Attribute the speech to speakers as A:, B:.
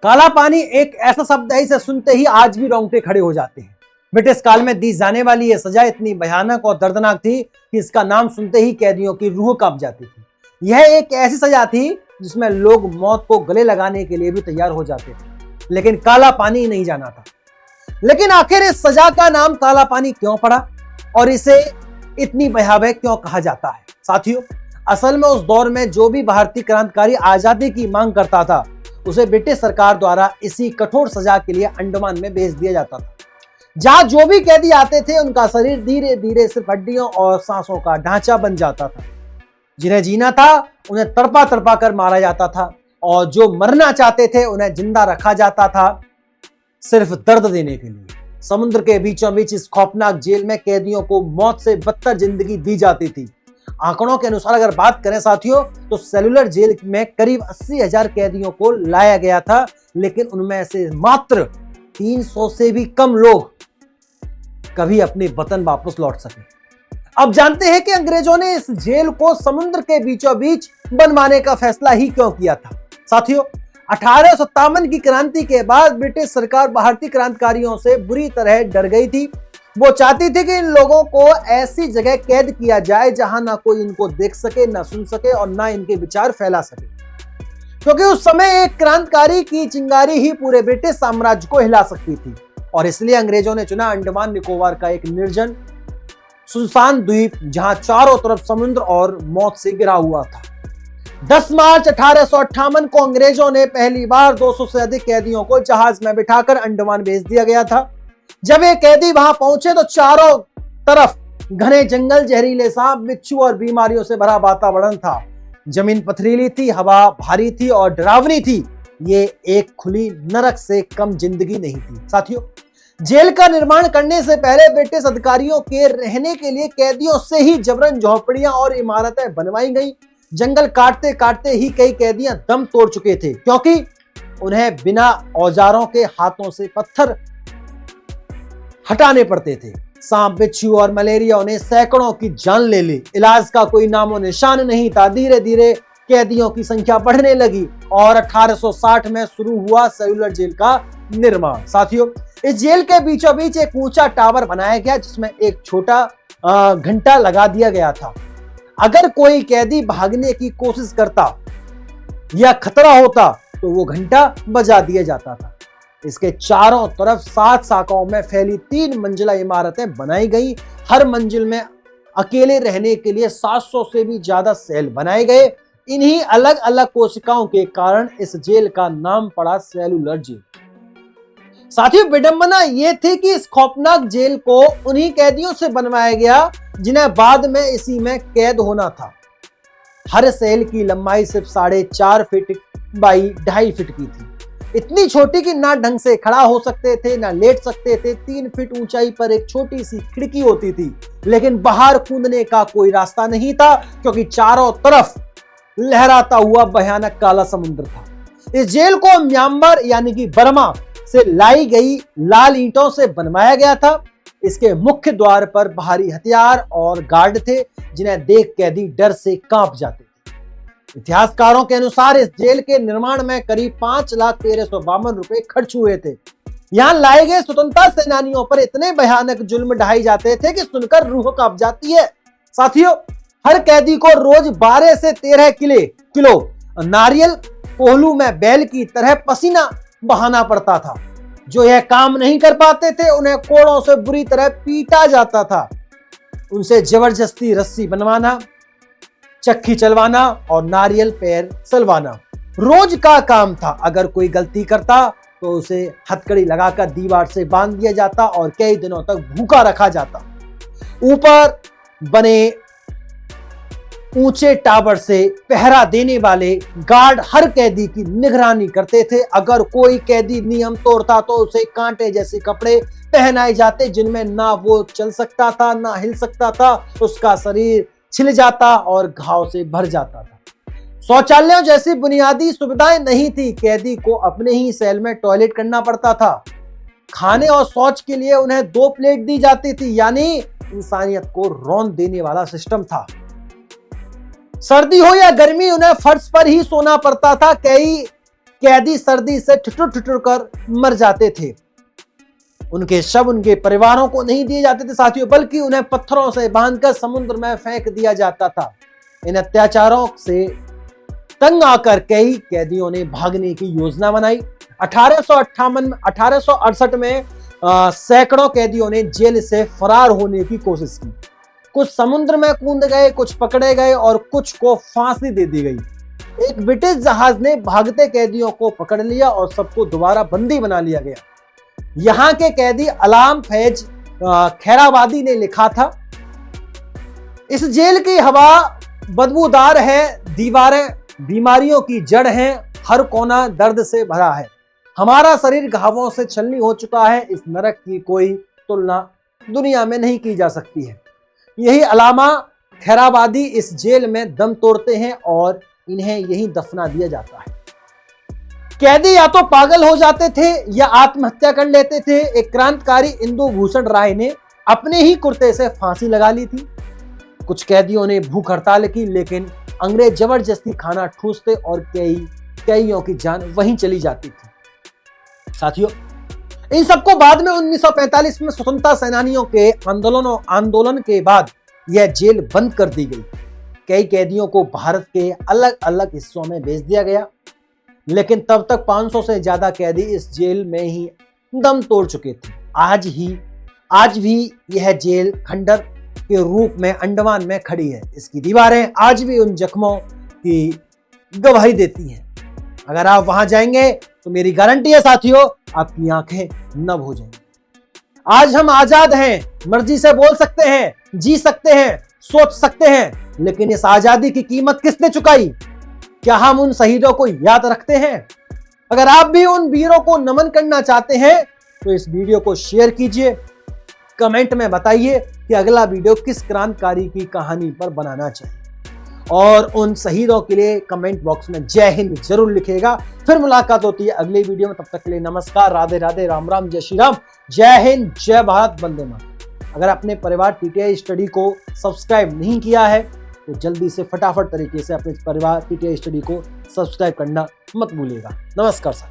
A: काला पानी एक ऐसा शब्द है, इसे सुनते ही आज भी रोंगटे खड़े हो जाते हैं। ब्रिटिश काल में दी जाने वाली यह सजा इतनी भयानक और दर्दनाक थी कि इसका नाम सुनते ही कैदियों की रूह कांप जाती थी। यह एक ऐसी सजा थी जिसमें लोग मौत को गले लगाने के लिए भी तैयार हो जाते थे, लेकिन काला पानी नहीं जाना था। लेकिन आखिर इस सजा का नाम काला पानी क्यों पड़ा और इसे इतनी भयावह क्यों कहा जाता है? साथियों, असल में उस दौर में जो भी भारतीय क्रांतिकारी आजादी की मांग करता था, उसे ब्रिटिश सरकार द्वारा इसी कठोर सजा के लिए अंडमान में भेज दिया जाता था, जहां जो भी कैदी आते थे उनका शरीर धीरे धीरे सिर्फ हड्डियों और सांसों का ढांचा बन जाता था। जिन्हें जीना था उन्हें तड़पा तड़पा कर मारा जाता था, और जो मरना चाहते थे उन्हें जिंदा रखा जाता था सिर्फ दर्द देने के लिए। समुद्र के बीचों बीच इस खौफनाक जेल में कैदियों को मौत से बदतर जिंदगी दी जाती थी। आंकड़ों के अनुसार अगर बात करें साथियों, तो सेलुलर जेल में करीब 80,000 कैदियों को लाया गया था, लेकिन उनमें से मात्र 300 से भी कम लोग कभी अपने वतन वापस लौट सके। अब जानते हैं कि अंग्रेजों ने इस जेल को समुद्र के बीचों बीच बनवाने का फैसला ही क्यों किया था। साथियों, 1857 की क्रांति के बाद ब्रिटिश सरकार भारतीय क्रांतिकारियों से बुरी तरह डर गई थी। वो चाहती थी कि इन लोगों को ऐसी जगह कैद किया जाए जहां ना कोई इनको देख सके, ना सुन सके और ना इनके विचार फैला सके, क्योंकि उस समय एक क्रांतिकारी की चिंगारी ही पूरे ब्रिटिश साम्राज्य को हिला सकती थी। और इसलिए अंग्रेजों ने चुना अंडमान निकोबार का एक निर्जन सुनसान द्वीप, जहां चारों तरफ समुद्र और मौत से घिरा हुआ था। 10 मार्च 1858 को अंग्रेजों ने पहली बार 200 से अधिक कैदियों को जहाज में बिठाकर अंडमान भेज दिया गया था। जब ये कैदी वहां पहुंचे तो चारों तरफ घने जंगल, जहरीले सांप, बिच्छू और बीमारियों से भरा वातावरण था। जमीन पथरीली थी, हवा भारी थी और डरावनी थी। ये एक खुली नरक से कम जिंदगी नहीं थी। साथियों, जेल का निर्माण करने से पहले ब्रिटिश अधिकारियों के रहने के लिए कैदियों से ही जबरन झोपड़ियां और इमारतें बनवाई गई। जंगल काटते काटते ही कई कैदियां दम तोड़ चुके थे, क्योंकि उन्हें बिना औजारों के हाथों से पत्थर हटाने पड़ते थे। सांप, बिच्छू और मलेरिया ने सैकड़ों की जान ले ली। इलाज का कोई नामो निशान नहीं था। धीरे धीरे कैदियों की संख्या बढ़ने लगी और 1860 में शुरू हुआ सेलुलर जेल का निर्माण। साथियों, इस जेल के बीचों बीच एक ऊंचा टावर बनाया गया, जिसमें एक छोटा घंटा लगा दिया गया था। अगर कोई कैदी भागने की कोशिश करता या खतरा होता तो वो घंटा बजा दिया जाता था। इसके चारों तरफ 7 शाखाओं में फैली 3 मंजिला इमारतें बनाई गई। हर मंजिल में अकेले रहने के लिए 700 से भी ज्यादा सेल बनाए गए। इन्हीं अलग अलग कोशिकाओं के कारण इस जेल का नाम पड़ा सेलुलर जेल। साथियों, विडंबना यह थी कि इस खौफनाक जेल को उन्हीं कैदियों से बनवाया गया जिन्हें बाद में इसी में कैद होना था। हर सेल की लंबाई सिर्फ 4.5 फीट बाई 2.5 फीट की थी। इतनी छोटी कि ना ढंग से खड़ा हो सकते थे, ना लेट सकते थे। 3 फीट ऊंचाई पर एक छोटी सी खिड़की होती थी, लेकिन बाहर कूदने का कोई रास्ता नहीं था, क्योंकि चारों तरफ लहराता हुआ भयानक काला समुद्र था। इस जेल को म्यांमार यानी कि बर्मा से लाई गई लाल ईंटों से बनवाया गया था। इसके मुख्य द्वार पर भारी हथियार और गार्ड थे, जिन्हें देख कैदी डर से कांप जाते थे। इतिहासकारों के अनुसार इस जेल के निर्माण में करीब 5,13,52 रुपए खर्च हुए थे। यहाँ लाए गए स्वतंत्रता सेनानियों पर इतने भयानक जुल्म ढाए जाते थे कि सुनकर रूह कांप जाती है। साथियों, हर कैदी को रोज 12 से 13 किलो नारियल कोहलू में बैल की तरह पसीना बहाना पड़ता था। जो यह काम नहीं कर पाते थे उन्हें कोड़ों से बुरी तरह पीटा जाता था। उनसे जबरदस्ती रस्सी बनवाना, चक्की चलवाना और नारियल पैर सलवाना रोज का काम था। अगर कोई गलती करता तो उसे हथकड़ी लगाकर दीवार से बांध दिया जाता और कई दिनों तक भूखा रखा जाता। ऊपर बने ऊंचे टावर से पहरा देने वाले गार्ड हर कैदी की निगरानी करते थे। अगर कोई कैदी नियम तोड़ता तो उसे कांटे जैसे कपड़े पहनाए जाते, जिनमें ना वो चल सकता था, ना हिल सकता था। उसका शरीर छिल जाता और घाव से भर जाता था। शौचालयों जैसी बुनियादी सुविधाएं नहीं थी। कैदी को अपने ही सेल में टॉयलेट करना पड़ता था। खाने और शौच के लिए उन्हें 2 प्लेट दी जाती थी, यानी इंसानियत को रौंद देने वाला सिस्टम था। सर्दी हो या गर्मी, उन्हें फर्श पर ही सोना पड़ता था। कई कैदी सर्दी से ठिठुर ठिठुर कर मर जाते थे। उनके शव उनके परिवारों को नहीं दिए जाते थे साथियों, बल्कि उन्हें पत्थरों से बांधकर समुद्र में फेंक दिया जाता था। इन अत्याचारों से तंग आकर कई कैदियों ने भागने की योजना बनाई। 1868 में सैकड़ों कैदियों ने जेल से फरार होने की कोशिश की। कुछ समुद्र में कूद गए, कुछ पकड़े गए और कुछ को फांसी दे दी गई। एक ब्रिटिश जहाज ने भागते कैदियों को पकड़ लिया और सबको दोबारा बंदी बना लिया गया। यहाँ के कैदी अलाम फैज खैराबादी ने लिखा था, इस जेल की हवा बदबूदार है, दीवारें बीमारियों की जड़ हैं, हर कोना दर्द से भरा है, हमारा शरीर घावों से छलनी हो चुका है, इस नरक की कोई तुलना दुनिया में नहीं की जा सकती है। यही अलामा खैराबादी इस जेल में दम तोड़ते हैं और इन्हें यही दफना दिया जाता है। कैदी या तो पागल हो जाते थे या आत्महत्या कर लेते थे। एक क्रांतिकारी इंदु भूषण राय ने अपने ही कुर्ते से फांसी लगा ली थी। कुछ कैदियों ने भूख हड़ताल की, लेकिन अंग्रेज जबरदस्ती खाना ठूसते और कैदियों की जान वहीं चली जाती थी। साथियों, इन सबको बाद में 1945 में स्वतंत्रता सेनानियों के आंदोलन के बाद यह जेल बंद कर दी गई। कई कैदियों को भारत के अलग अलग हिस्सों में भेज दिया गया, लेकिन तब तक 500 से ज्यादा कैदी इस जेल में ही दम तोड़ चुके थे। आज भी यह जेल खंडर के रूप में अंडमान में खड़ी है। इसकी दीवारें आज भी उन जख्मों की गवाही देती हैं। अगर आप वहां जाएंगे तो मेरी गारंटी है साथियों, आपकी आंखें नम हो जाएंगी। आज हम आजाद हैं, मर्जी से बोल सकते हैं, जी सकते हैं, सोच सकते हैं, लेकिन इस आजादी की कीमत किसने चुकाई? क्या हम उन शहीदों को याद रखते हैं? अगर आप भी उन वीरों को नमन करना चाहते हैं तो इस वीडियो को शेयर कीजिए, कमेंट में बताइए कि अगला वीडियो किस क्रांतिकारी की कहानी पर बनाना चाहिए, और उन शहीदों के लिए कमेंट बॉक्स में जय हिंद जरूर लिखिएगा। फिर मुलाकात होती है अगले वीडियो में, तब तक के लिए नमस्कार, राधे राधे, राम राम, जय श्री राम, जय हिंद, जय भारत, वंदे मातरम। अगर अपने परिवार टीटीआई स्टडी को सब्सक्राइब नहीं किया है तो जल्दी से फटाफट तरीके से अपने परिवार टीटीआई स्टडी को सब्सक्राइब करना मत भूलिएगा। नमस्कार सर।